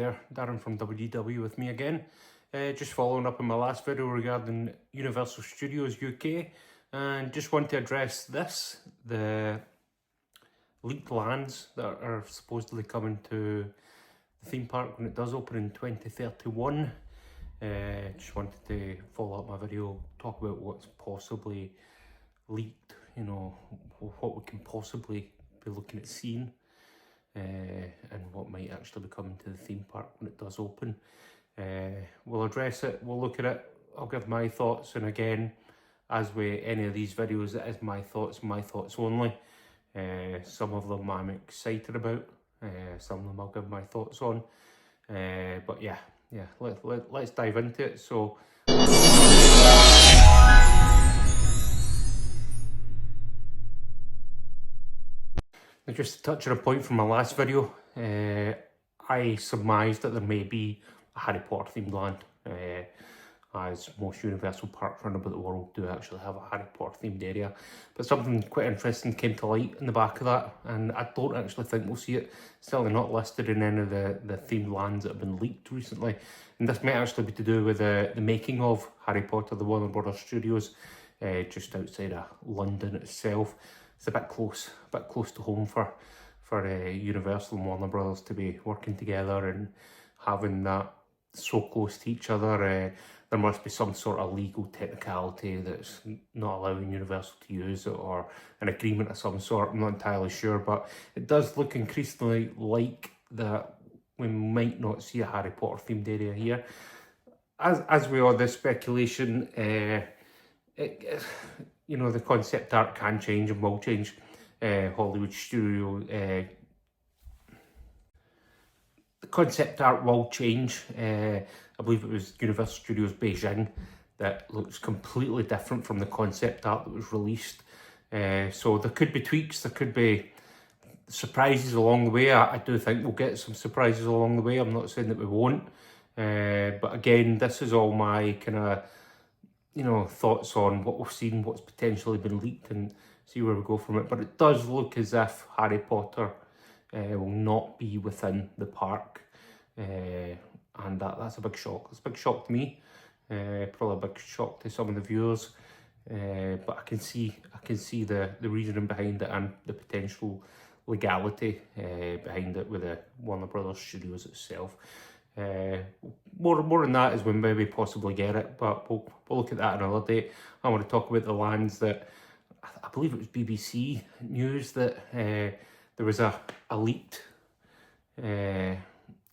There, Darren from WDW with me again. Just following up on my last video regarding Universal Studios UK, and just want to address this, the leaked lands that are supposedly coming to the theme park when it does open in 2031. Just wanted to follow up my video, talk about what's possibly leaked, you know, what we can possibly be looking at seeing. And what might actually be coming to the theme park when it does open. We'll address it, we'll look at it, I'll give my thoughts, and again, as with any of these videos, it is my thoughts only. Some of them I'm excited about, some of them I'll give my thoughts on, but yeah, let's dive into it. So just to touch on a point from my last video, I surmised that there may be a Harry Potter themed land, as most Universal parks around about the world do actually have a Harry Potter themed area. But something quite interesting came to light in the back of that, and I don't actually think we'll see it. It's certainly not listed in any of the themed lands that have been leaked recently. And this might actually be to do with the making of Harry Potter, the Warner Brothers Studios, just outside of London itself. It's a bit close to home for Universal and Warner Brothers to be working together and having that so close to each other. There must be some sort of legal technicality that's not allowing Universal to use it, or an agreement of some sort. I'm not entirely sure, but it does look increasingly like that we might not see a Harry Potter themed area here. As with all this speculation, you know, the concept art can change and will change. Hollywood studio, the concept art will change. I believe it was Universal Studios Beijing that looks completely different from the concept art that was released. So there could be tweaks, there could be surprises along the way. I do think we'll get some surprises along the way. I'm not saying that we won't. But again, this is all my kind of, you know, thoughts on what we've seen, what's potentially been leaked, and see where we go from it. But it does look as if Harry Potter will not be within the park, and that's a big shock. It's a big shock to me, probably a big shock to some of the viewers. But I can see the reasoning behind it and the potential legality behind it with the Warner Brothers Studios itself. More on that as we maybe possibly get it, but we'll look at that another day. I want to talk about the lands that I believe it was BBC News that there was a leaked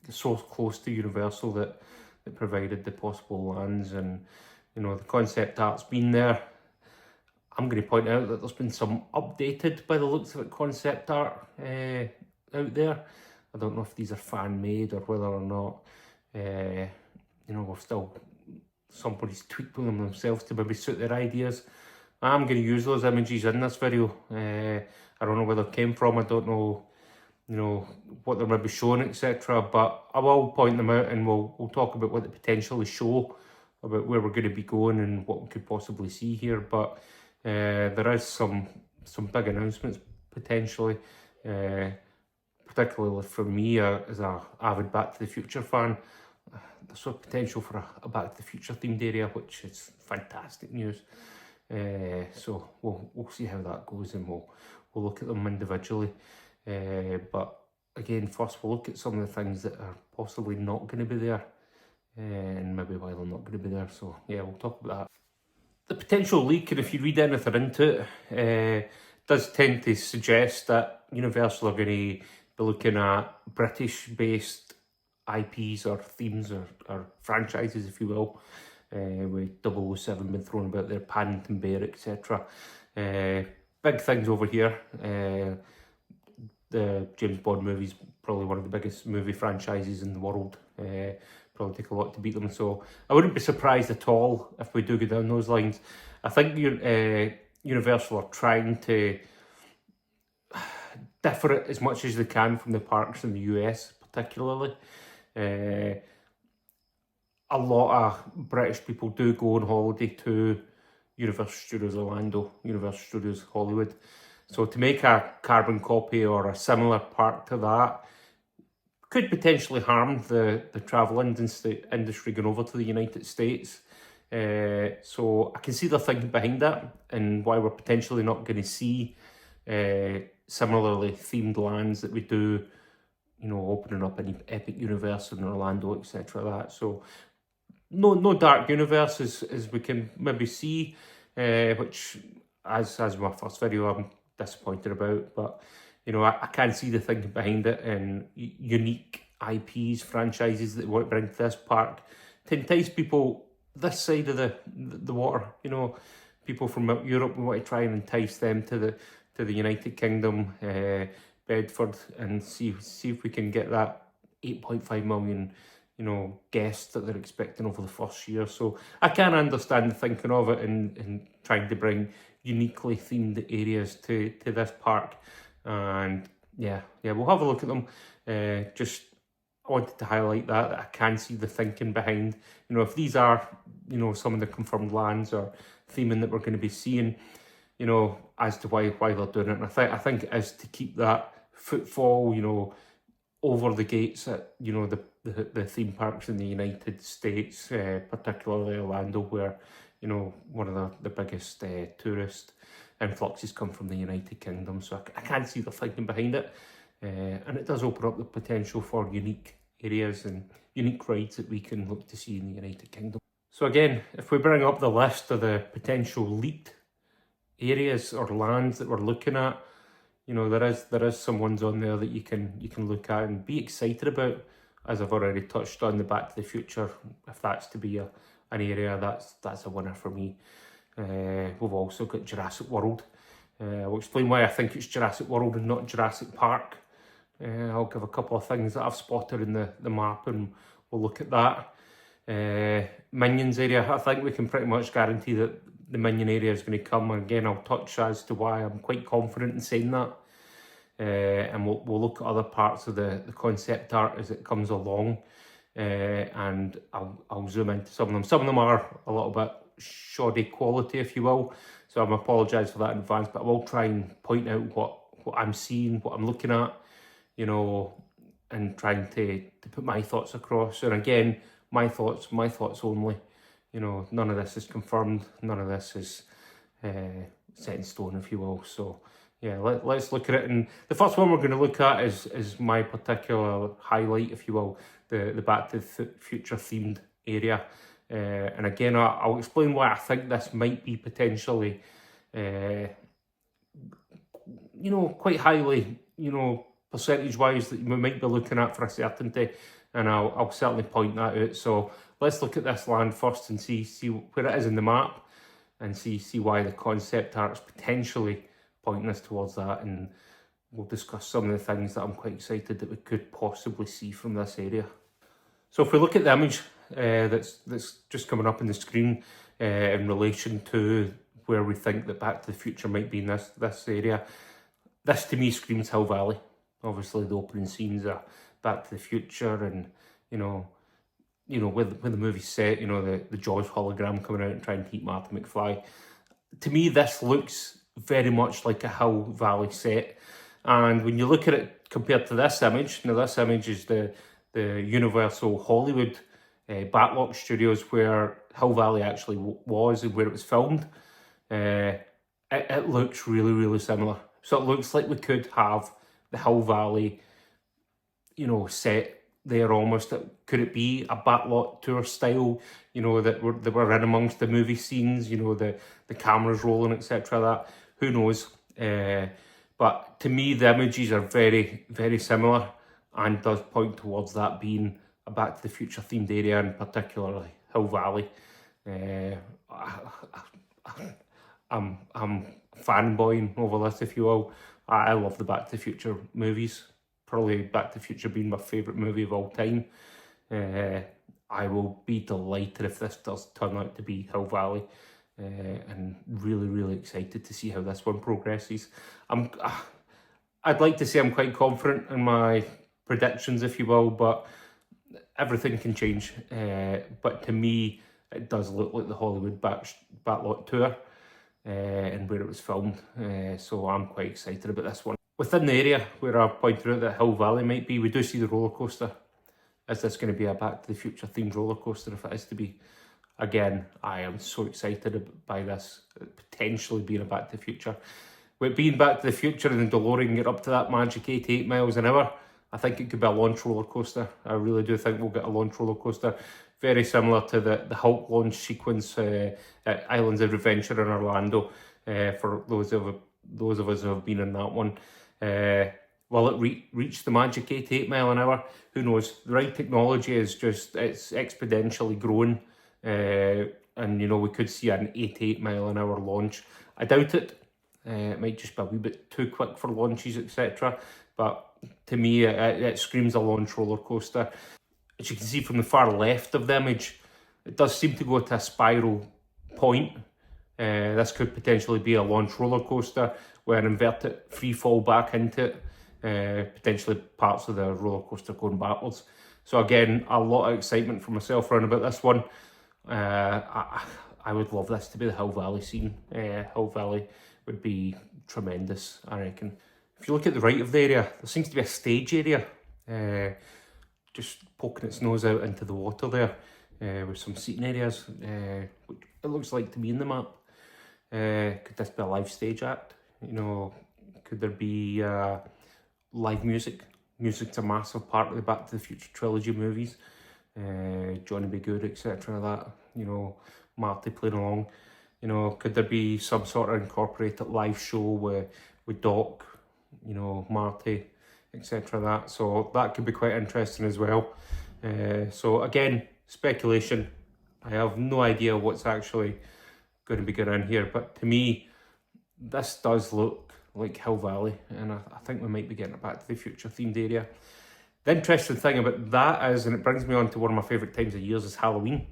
so close to Universal that provided the possible lands, and you know, the concept art's been there. I'm going to point out that there's been some updated, by the looks of it, concept art out there. I don't know if these are fan made or whether or not, you know, we've still, somebody's tweaked them themselves to maybe suit their ideas. I'm going to use those images in this video. I don't know where they came from. I don't know, you know, what they're maybe showing, etc. But I will point them out, and we'll talk about what they potentially show about where we're going to be going and what we could possibly see here. But there is some big announcements potentially. Particularly for me as an avid Back to the Future fan, there's a potential for a Back to the Future themed area, which is fantastic news. So we'll see how that goes, and we'll look at them individually. But again, first we'll look at some of the things that are possibly not going to be there, and maybe why they're not going to be there. So yeah, we'll talk about that. The potential leak, and if you read anything into it, does tend to suggest that Universal are going to be looking at British-based IPs or themes or franchises, if you will, with 007 been thrown about there, Paddington Bear, etc. Big things over here. The James Bond movies, probably one of the biggest movie franchises in the world. Probably take a lot to beat them. So I wouldn't be surprised at all if we do go down those lines. I think Universal are trying to differ it as much as they can from the parks in the US, particularly. A lot of British people do go on holiday to Universal Studios Orlando, Universal Studios Hollywood. So to make a carbon copy or a similar park to that could potentially harm the travel industry going over to the United States. So I can see the thinking behind that and why we're potentially not going to see similarly themed lands that we do, you know, opening up an Epic Universe in Orlando, etc. That so no dark universe as we can maybe see, which as my first video I'm disappointed about, but you know, I can see the thinking behind it and unique IPs, franchises that we want to bring to this park to entice people this side of the water. You know, people from Europe, we want to try and entice them to the United Kingdom, Bedford, and see if we can get that 8.5 million, you know, guests that they're expecting over the first year. So I can understand the thinking of it and trying to bring uniquely themed areas to this park. And yeah, we'll have a look at them. Just I wanted to highlight that I can see the thinking behind, you know, if these are, you know, some of the confirmed lands or theming that we're going to be seeing, you know, as to why they're doing it. And I think it is to keep that footfall, you know, over the gates at, you know, the theme parks in the United States, particularly Orlando, where, you know, one of the biggest tourist influxes come from the United Kingdom. So I can see the thinking behind it, and it does open up the potential for unique areas and unique rides that we can look to see in the United Kingdom. So again, if we bring up the list of the potential leaked areas or lands that we're looking at, you know, there is some ones on there that you can look at and be excited about. As I've already touched on, the Back to the Future, if that's to be an area, that's a winner for me. We've also got Jurassic World. I'll explain why I think it's Jurassic World and not Jurassic Park. I'll give a couple of things that I've spotted in the map and we'll look at that. Minions area, I think we can pretty much guarantee that the Minion area is going to come. And again, I'll touch as to why I'm quite confident in saying that. And we'll look at other parts of the concept art as it comes along. And I'll zoom into some of them. Some of them are a little bit shoddy quality, if you will. So I'm apologise for that in advance, but I will try and point out what I'm seeing, what I'm looking at, you know, and trying to put my thoughts across. And again, my thoughts only. You know, none of this is confirmed. None of this is set in stone, if you will. So yeah, let's look at it. And the first one we're going to look at is my particular highlight, if you will, the Back to the Future themed area. And again, I'll explain why I think this might be potentially, you know, quite highly, you know, percentage-wise that we might be looking at for a certainty. And I'll certainly point that out. So let's look at this land first and see where it is in the map and see why the concept art's potentially pointing us towards that. And we'll discuss some of the things that I'm quite excited that we could possibly see from this area. So if we look at the image that's just coming up on the screen in relation to where we think that Back to the Future might be in this area, this to me screams Hill Valley. Obviously the opening scenes are Back to the Future, and you know with the movie's set, you know, the Jaws hologram coming out and trying to eat Marty McFly. To me, this looks very much like a Hill Valley set. And when you look at it compared to this image, now this image is the Universal Hollywood Backlot Studios where Hill Valley actually was and where it was filmed. It looks really, really similar. So it looks like we could have the Hill Valley, you know, set there almost. Could it be a backlot tour style, you know, that we're in amongst the movie scenes, you know, the cameras rolling, etc. That, who knows? But to me, the images are very, very similar and does point towards that being a Back to the Future themed area, and particularly Hill Valley. I'm fanboying over this, if you will. I love the Back to the Future movies. Probably Back to the Future being my favourite movie of all time. I will be delighted if this does turn out to be Hill Valley. And really, really excited to see how this one progresses. I'd like to say I'm quite confident in my predictions, if you will, but everything can change. But to me, it does look like the Hollywood Backlot tour and where it was filmed. So I'm quite excited about this one. Within the area where I've pointed out that Hill Valley might be, we do see the roller coaster. Is this going to be a Back to the Future themed roller coaster? If it is to be, again, I am so excited by this potentially being a Back to the Future. With being Back to the Future and the DeLorean get up to that magic 88 miles an hour, I think it could be a launch roller coaster. I really do think we'll get a launch roller coaster, very similar to the Hulk launch sequence at Islands of Adventure in Orlando. For those of us who have been in that one, will it reach the magic 88 mile an hour? Who knows? The ride technology is just, it's exponentially growing, and you know, we could see an 88 mile an hour launch. I doubt it. It might just be a wee bit too quick for launches, etc. But to me, it screams a launch roller coaster. As you can see from the far left of the image, it does seem to go to a spiral point. This could potentially be a launch roller coaster where an inverted free fall back into it, potentially parts of the roller coaster going backwards. So again, a lot of excitement for myself around about this one. I would love this to be the Hill Valley scene. Hill Valley would be tremendous, I reckon. If you look at the right of the area, there seems to be a stage area, just poking its nose out into the water there, with some seating areas, which it looks like to me in the map. Could this be a live stage act? You know, could there be live music? Music's a massive part of the Back to the Future trilogy movies. Johnny B. Good, etc. That, you know, Marty playing along. You know, could there be some sort of incorporated live show with Doc, you know, Marty, etc. That, so that could be quite interesting as well. So again, speculation. I have no idea what's actually going to be going on here, but to me, this does look like Hill Valley, and I think we might be getting a Back to the Future themed area. The interesting thing about that is, and it brings me on to one of my favourite times of years, is Halloween.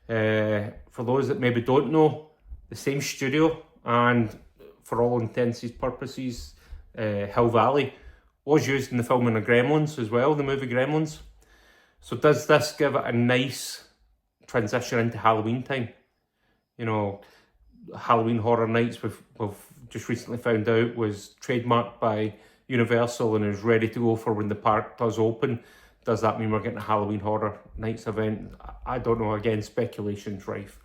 For those that maybe don't know, the same studio, and for all intents and purposes, Hill Valley was used in the filming of Gremlins as well, the movie Gremlins. So does this give it a nice transition into Halloween time? You know, Halloween Horror Nights, we've just recently found out, was trademarked by Universal and is ready to go for when the park does open. Does that mean we're getting a Halloween Horror Nights event? I don't know. Again, speculation's rife.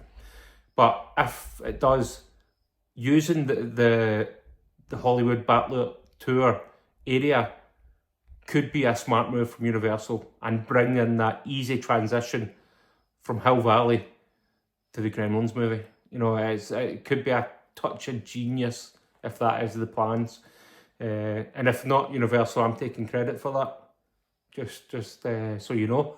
But if it does, using the Hollywood Backlit Tour area could be a smart move from Universal and bring in that easy transition from Hill Valley to the Gremlins movie. You know, it could be a touch of genius if that is the plans. And if not, Universal, I'm taking credit for that. Just so you know.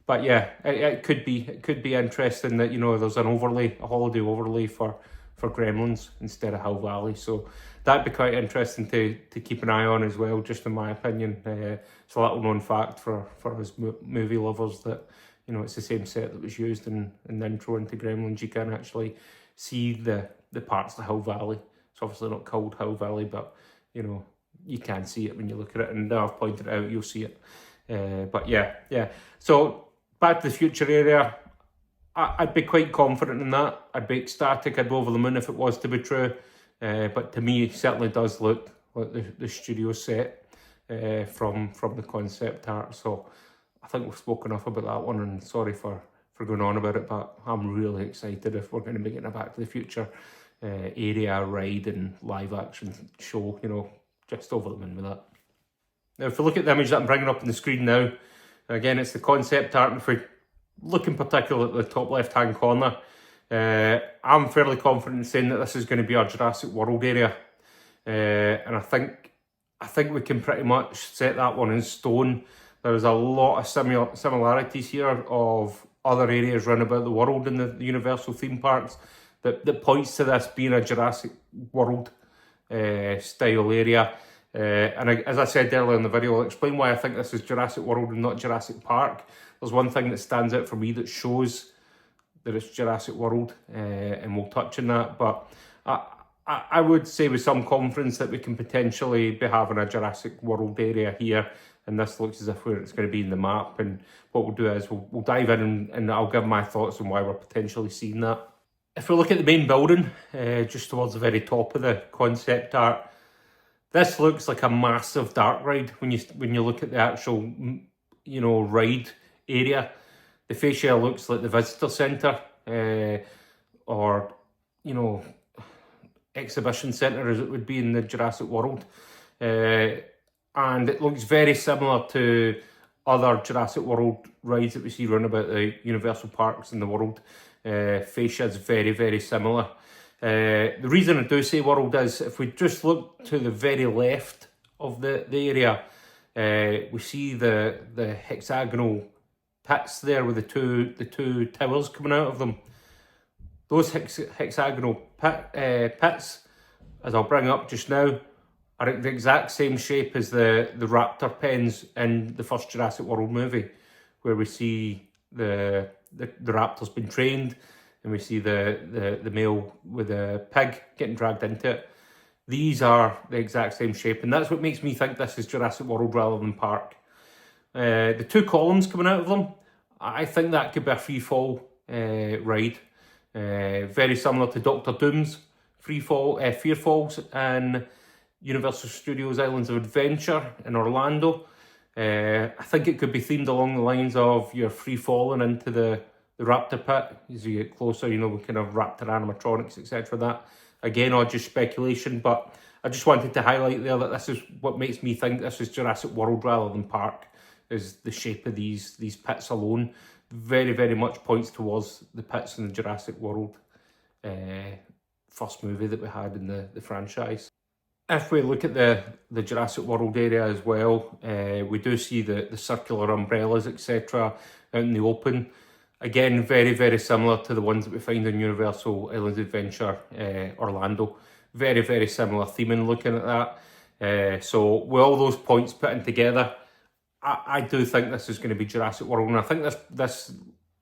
But yeah, it could be interesting that, you know, there's an overlay, a holiday overlay for Gremlins instead of Hill Valley. So that'd be quite interesting to keep an eye on as well, just in my opinion. It's a little known fact for us movie lovers that, you know, it's the same set that was used in the intro into Gremlins. You can actually see the parts of Hill Valley. It's obviously not called Hill Valley, but, you know, you can see it when you look at it. And now I've pointed it out, you'll see it. But yeah. So Back to the Future area, I'd be quite confident in that. I'd be ecstatic. I'd be over the moon if it was to be true. But to me, it certainly does look like the studio set from the concept art. So I think we've spoken enough about that one, and sorry for going on about it, but I'm really excited if we're going to be getting a Back to the Future area, ride and live action show. You know, just over the moon with that. Now, if we look at the image that I'm bringing up on the screen now, again, it's the concept art, and if we look in particular at the top left-hand corner, I'm fairly confident in saying that this is going to be our Jurassic World area. And I think we can pretty much set that one in stone. There's a lot of similarities here of other areas around about the world in the Universal theme parks that points to this being a Jurassic World style area. And as I said earlier in the video, I'll explain why I think this is Jurassic World and not Jurassic Park. There's one thing that stands out for me that shows that it's Jurassic World, and we'll touch on that. But I would say with some confidence that we can potentially be having a Jurassic World area here, and this looks as if it's going to be in the map. And what we'll do is we'll dive in and I'll give my thoughts on why we're potentially seeing that. If we look at the main building, just towards the very top of the concept art, This looks like a massive dark ride when you look at the actual, ride area. The fascia looks like the visitor centre, or, exhibition centre as it would be in the Jurassic World. And it looks very similar to other Jurassic World rides that we see run about the Universal parks in the world. Fascia is very, very similar. The reason I do say world is, if we just look to the very left of the area, we see the hexagonal pits there with the two towers coming out of them. Those hexagonal pits, as I'll bring up just now, are the exact same shape as the raptor pens in the first Jurassic World movie, where we see the raptors being trained, and we see the male with the pig getting dragged into it. These are the exact same shape, and that's what makes me think this is Jurassic World rather than Park. The two columns coming out of them, I think that could be a free fall ride. Very similar to Doctor Doom's Fear Falls in Universal Studios Islands of Adventure in Orlando. I think it could be themed along the lines of you're free falling into the raptor pit as you get closer, with kind of raptor animatronics, etc. That, again, all just speculation, but I just wanted to highlight there that this is what makes me think this is Jurassic World rather than Park, is the shape of these pits alone. Very, very much points towards the pits in the Jurassic World first movie that we had in the franchise. If we look at the Jurassic World area as well, we do see the circular umbrellas, etc. out in the open. Again, very, very similar to the ones that we find in Universal Islands Adventure Orlando. Very, very similar theming looking at that. So with all those points putting together, I do think this is going to be Jurassic World. And I think this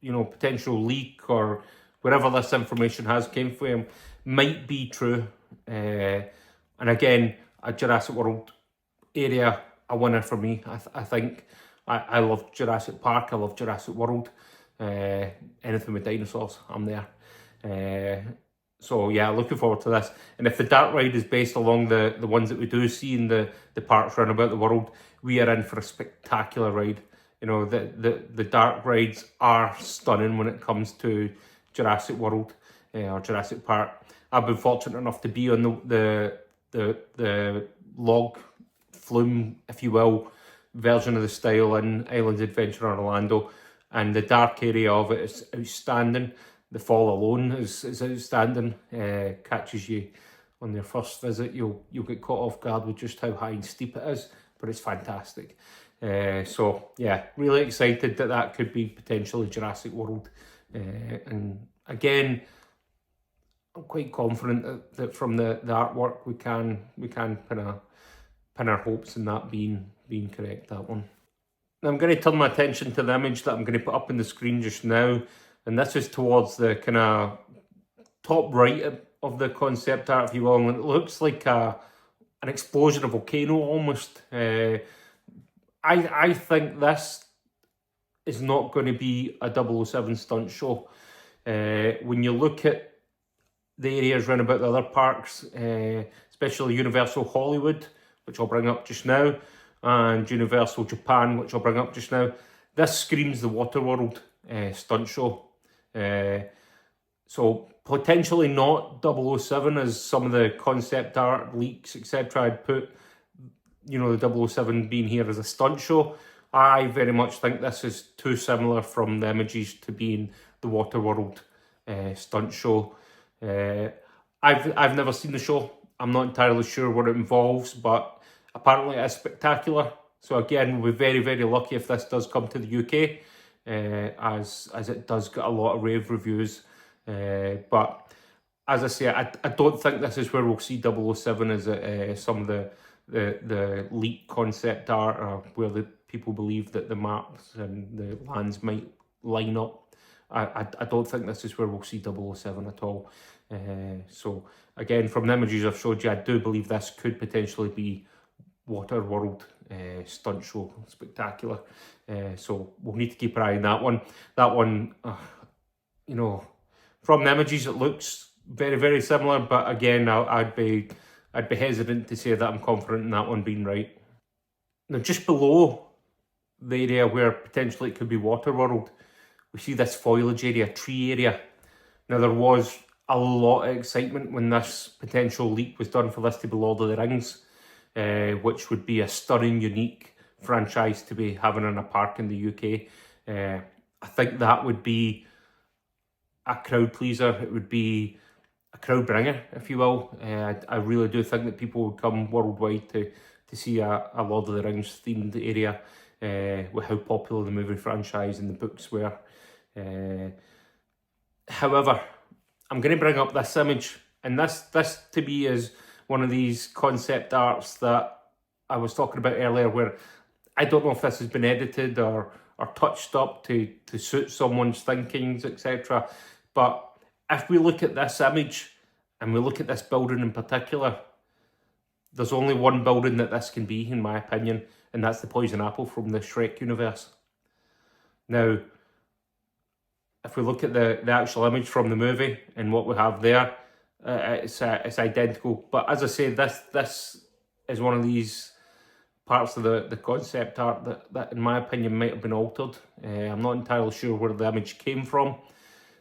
potential leak or wherever this information came from might be true. And again, a Jurassic World area, a winner for me. I think I love Jurassic Park, I love Jurassic World. Anything with dinosaurs, I'm there. So yeah, looking forward to this. And if the dark ride is based along the ones that we do see in the parks around about the world, we are in for a spectacular ride. The dark rides are stunning when it comes to Jurassic World or Jurassic Park. I've been fortunate enough to be on the log flume, if you will, version of the style in Islands Adventure Orlando, and the dark area of it is outstanding. The fall alone is outstanding. Catches you on your first visit. You'll get caught off guard with just how high and steep it is, but it's fantastic. So yeah, really excited that could be potentially Jurassic World. And again, I'm quite confident that from the artwork we can pin our hopes in that being correct, that one. Now I'm going to turn my attention to the image that I'm going to put up on the screen just now, and this is towards the kind of top right of the concept art, if you will, and it looks like an explosion of volcano almost. I think this is not going to be a 007 stunt show. When you look at the areas around about the other parks, especially Universal Hollywood, which I'll bring up just now, and Universal Japan, which I'll bring up just now, this screams the Waterworld stunt show. So potentially not 007 as some of the concept art leaks, etc. I'd put, the 007 being here as a stunt show. I very much think this is too similar from the images to being the Waterworld stunt show. I've never seen the show. I'm not entirely sure what it involves, but apparently it's spectacular. So again, we'll be very, very lucky if this does come to the UK, as it does get a lot of rave reviews. But as I say, I don't think this is where we'll see 007 as some of the leaked concept art, or where the people believe that the maps and the lands might line up. I don't think this is where we'll see 007 at all. So again, from the images I've showed you, I do believe this could potentially be Waterworld stunt show spectacular. So we'll need to keep an eye on that one. That one, from the images it looks very, very similar, but again, I'd be I'd be hesitant to say that I'm confident in that one being right. Now, just below the area where potentially it could be Waterworld, we see this foliage area, tree area. Now, there was a lot of excitement when this potential leak was done for this to be Lord of the Rings, which would be a stunning, unique franchise to be having in a park in the UK. I think that would be a crowd pleaser. It would be a crowd bringer, if you will. I really do think that people would come worldwide to see a Lord of the Rings themed area, with how popular the movie franchise and the books were. However, I'm going to bring up this image, and this to me is one of these concept arts that I was talking about earlier, where I don't know if this has been edited or touched up to suit someone's thinkings, etc. But if we look at this image and we look at this building in particular, there's only one building that this can be, in my opinion, and that's the Poison Apple from the Shrek universe. Now, if we look at the actual image from the movie and what we have there, it's identical. But as I say, this is one of these parts of the concept art that in my opinion might have been altered. I'm not entirely sure where the image came from,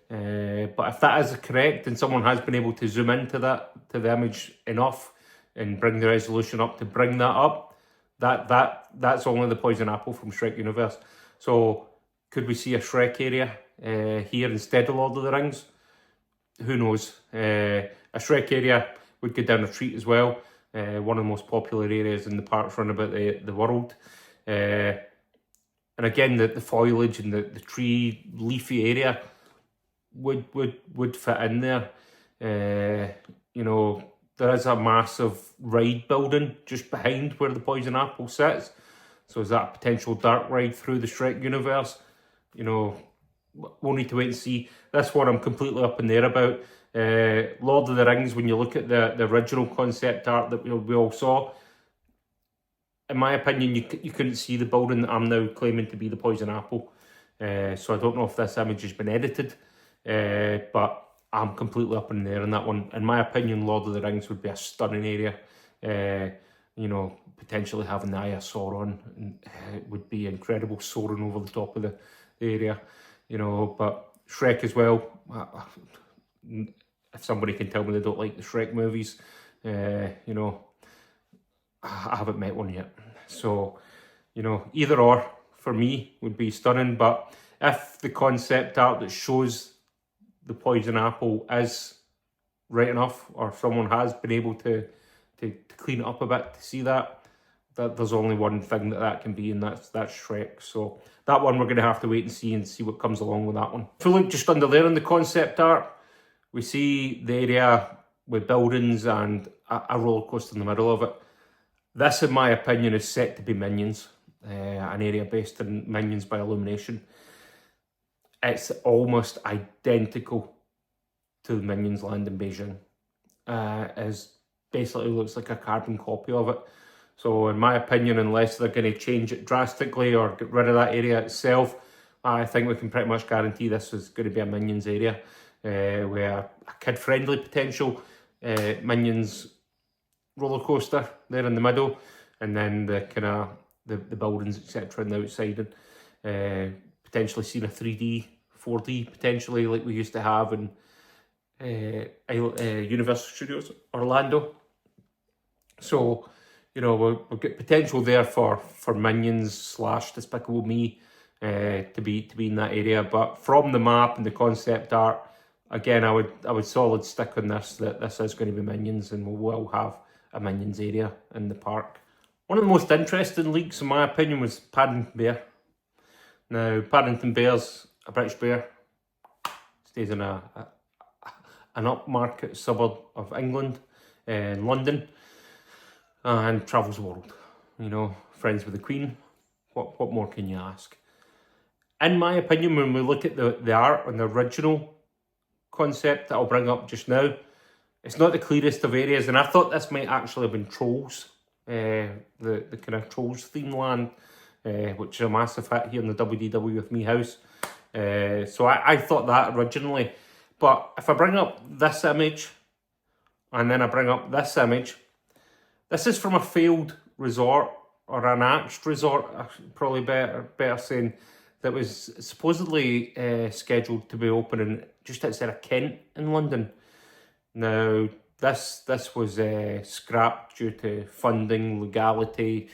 but if that is correct and someone has been able to zoom into the image enough and bring the resolution up to bring that up, that's only the Poison Apple from Shrek universe. So could we see a Shrek area here instead of Lord of the Rings? Who knows? A Shrek area would go down a treat as well. One of the most popular areas in the parks around about the world. And again, the foliage and the tree leafy area would fit in there. You know, there is a massive ride building just behind where the Poison Apple sits. So is that a potential dark ride through the Shrek universe? You know, we'll need to wait and see. This one I'm completely up in the air about. Lord of the Rings, when you look at the original concept art that we all saw, in my opinion, you couldn't see the building that I'm now claiming to be the Poison Apple. So I don't know if this image has been edited, but I'm completely up in the air on that one. In my opinion, Lord of the Rings would be a stunning area. You know, potentially having the Eye of Sauron would be incredible, soaring over the top of the area. You know, but Shrek as well. If somebody can tell me they don't like the Shrek movies, you know, I haven't met one yet. So, you know, either or for me would be stunning. But if the concept art that shows the Poison Apple is right enough, or if someone has been able to clean it up a bit to see that there's only one thing that can be, and that's Shrek. So that one we're going to have to wait and see what comes along with that one. If we look just under there in the concept art, we see the area with buildings and a roller coaster in the middle of it. This, in my opinion, is set to be Minions, an area based in Minions by Illumination. It's almost identical to Minions Land in Beijing. It basically looks like a carbon copy of it. So in my opinion, unless they're going to change it drastically or get rid of that area itself, I think we can pretty much guarantee this is going to be a Minions area, where a kid-friendly potential Minions roller coaster there in the middle, and then the kind of the buildings, etc., on the outside, and potentially seeing a 3D, 4D potentially like we used to have in Universal Studios Orlando. So, you know, we'll get potential there for Minions / Despicable Me to be in that area. But from the map and the concept art, again, I would solid stick on this, that this is going to be Minions, and we will have a Minions area in the park. One of the most interesting leaks, in my opinion, was Paddington Bear. Now, Paddington Bear's a British bear, stays in an upmarket suburb of England, in London, and travels the world. You know, friends with the Queen. What more can you ask? In my opinion, when we look at the art and the original concept that I'll bring up just now, it's not the clearest of areas, and I thought this might actually have been Trolls, the kind of Trolls theme land, which is a massive hit here in the WDW with Me house. So I thought that originally, but if I bring up this image and then I bring up this image, This is from a failed resort, or an axed resort, probably better saying, that was supposedly scheduled to be opening just outside of Kent in London. Now, this was scrapped due to funding, legality.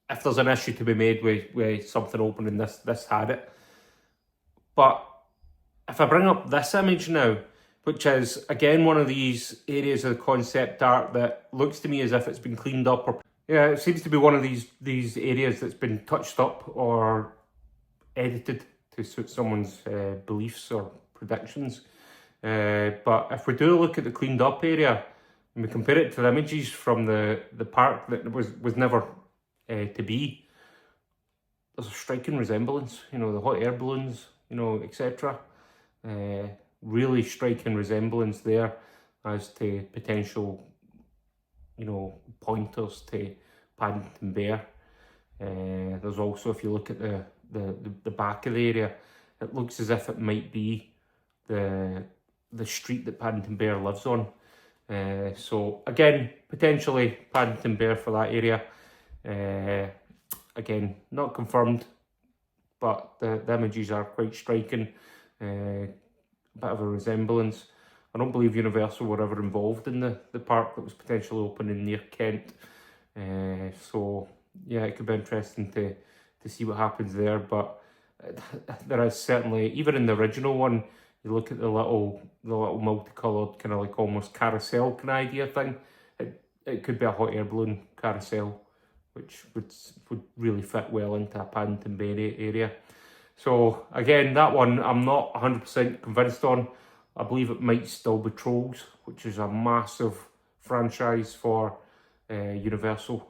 If there's an issue to be made with something opening, this had it. But if I bring up this image now, which is, again, one of these areas of concept art that looks to me as if it's been cleaned up. Or yeah, it seems to be one of these areas that's been touched up or edited to suit someone's beliefs or predictions. But if we do look at the cleaned up area, and we compare it to the images from the park that was never to be, there's a striking resemblance. You know, the hot air balloons, you know, etc. Really striking resemblance there as to potential, you know, pointers to Paddington Bear. There's also, if you look at the back of the area, it looks as if it might be the street that Paddington Bear lives on. So again, potentially Paddington Bear for that area. Again, not confirmed, but the images are quite striking. Bit of a resemblance. I don't believe Universal were ever involved in the park that was potentially opening near Kent. So yeah, it could be interesting to see what happens there. But there is certainly, even in the original one, you look at the little multicoloured kind of like almost carousel kind of idea thing. It could be a hot air balloon carousel, which would really fit well into a Paddington Bear area. So again, that one I'm not 100% convinced on. I believe it might still be Trolls, which is a massive franchise for Universal.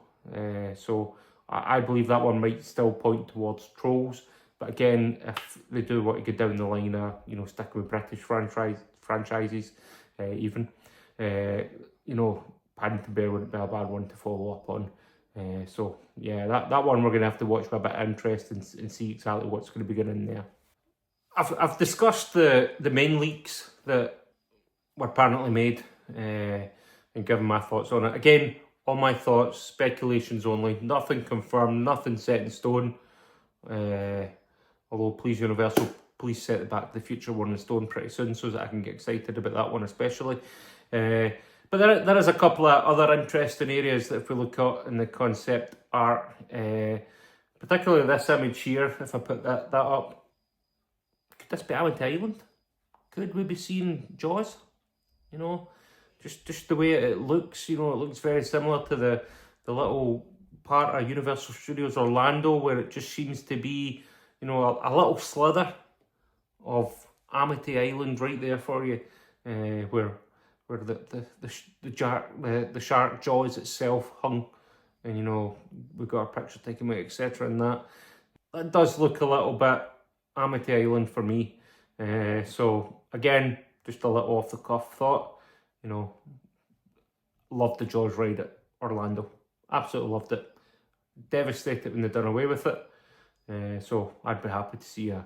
So I believe that one might still point towards Trolls. But again, if they do want to get down the line of, you know, sticking with British franchises, even, you know, Paddington Bear wouldn't be a bad one to follow up on. So yeah, that one we're going to have to watch with a bit of interest and see exactly what's going to be going in there. I've discussed the main leaks that were apparently made and given my thoughts on it. Again, all my thoughts, speculations only, nothing confirmed, nothing set in stone. Although, please Universal, please set the Back to the Future one in stone pretty soon so that I can get excited about that one especially. But there is a couple of other interesting areas that if we look at in the concept art, particularly this image here, if I put that up, could this be Amity Island? Could we be seeing Jaws? You know, just the way it looks, you know, it looks very similar to the little part of Universal Studios Orlando, where it just seems to be, you know, a little slither of Amity Island right there for you, where the shark Jaws itself hung, and you know, we've got a picture taken with, etc. and that does look a little bit Amity Island for me. So again, just a little off the cuff thought, you know, loved the Jaws ride at Orlando, absolutely loved it. Devastated when they done away with it. So I'd be happy to see a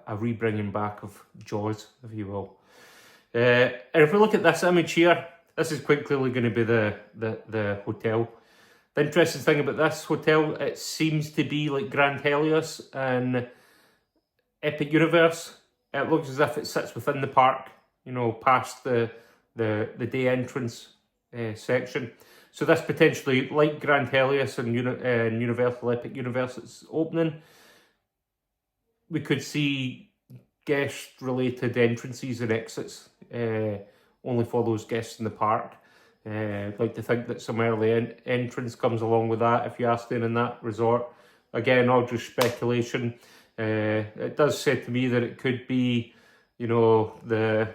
rebringing back of Jaws, if you will. And if we look at this image here, this is quite clearly going to be the hotel. The interesting thing about this hotel, it seems to be like Grand Helios and Epic Universe. It looks as if it sits within the park, you know, past the day entrance section. So this potentially, like Grand Helios and Universal Epic Universe that's opening, we could see guest-related entrances and exits only for those guests in the park. I'd like to think that some early entrance comes along with that if you are staying in that resort. Again, all just speculation. It does say to me that it could be, you know, the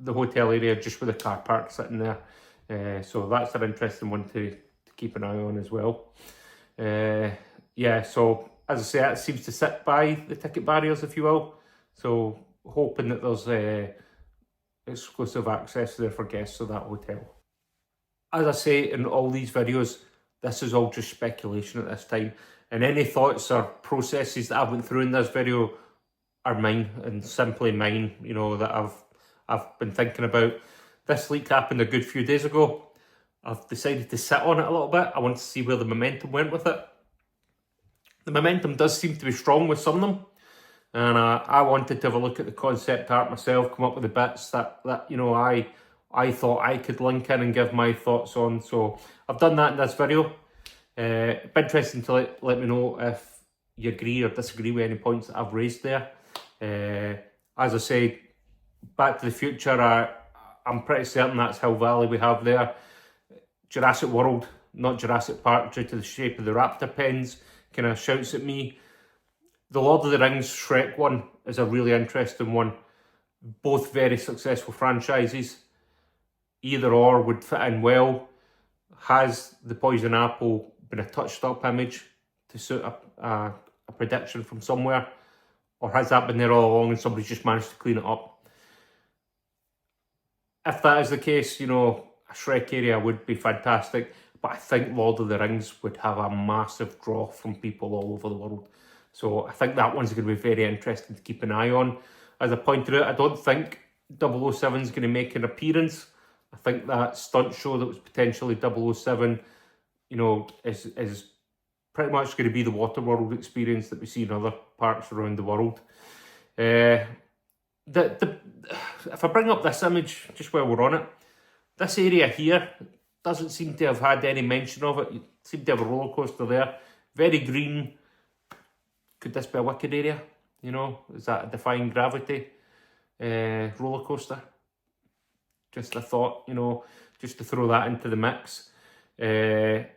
hotel area just with a car park sitting there. So that's an interesting one to keep an eye on as well. Yeah, so as I say, it seems to sit by the ticket barriers, if you will. So hoping that there's exclusive access there for guests of that hotel. As I say in all these videos, this is all just speculation at this time. And any thoughts or processes that I went through in this video are mine, and simply mine, you know, that I've been thinking about. This leak happened a good few days ago. I've decided to sit on it a little bit. I want to see where the momentum went with it. The momentum does seem to be strong with some of them. And I wanted to have a look at the concept art myself, come up with the bits that you know, I thought I could link in and give my thoughts on. So I've done that in this video. It'd be interesting to let me know if you agree or disagree with any points that I've raised there. As I say, Back to the Future, I'm pretty certain that's Hill Valley we have there. Jurassic World, not Jurassic Park, due to the shape of the raptor pens, kind of shouts at me. The Lord of the Rings Shrek one is a really interesting one. Both very successful franchises. Either or would fit in well. Has the Poison Apple been a touched up image to suit a prediction from somewhere? Or has that been there all along and somebody's just managed to clean it up? If that is the case, you know, a Shrek area would be fantastic. But I think Lord of the Rings would have a massive draw from people all over the world. So I think that one's going to be very interesting to keep an eye on. As I pointed out, I don't think 007 is going to make an appearance. I think that stunt show that was potentially 007, you know, is pretty much going to be the Waterworld experience that we see in other parks around the world. If I bring up this image, just while we're on it, this area here doesn't seem to have had any mention of it. You seem to have a roller coaster there. Very green. Could this be a Wicked area? You know, is that a Defying Gravity roller coaster? Just a thought, you know, just to throw that into the mix. It's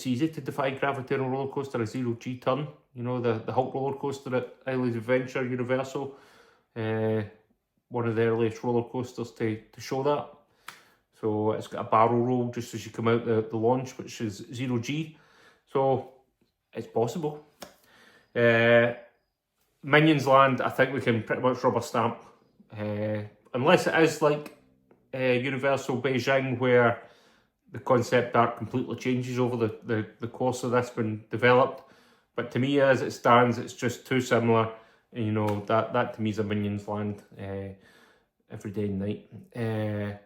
easy to defy gravity on a roller coaster, a zero G turn. You know, the Hulk roller coaster at Islands of Adventure, Universal. One of the earliest roller coasters to show that. So it's got a barrel roll just as you come out the launch, which is zero G. So it's possible. Minions Land, I think we can pretty much rubber stamp. Unless it is like Universal Beijing, where the concept art completely changes over the course of this being developed. But to me, as it stands, it's just too similar. And, you know, that to me is a Minions Land every day and night.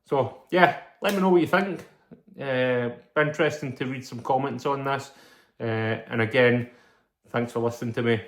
So, yeah, let me know what you think. Be interesting to read some comments on this. And again, thanks for listening to me.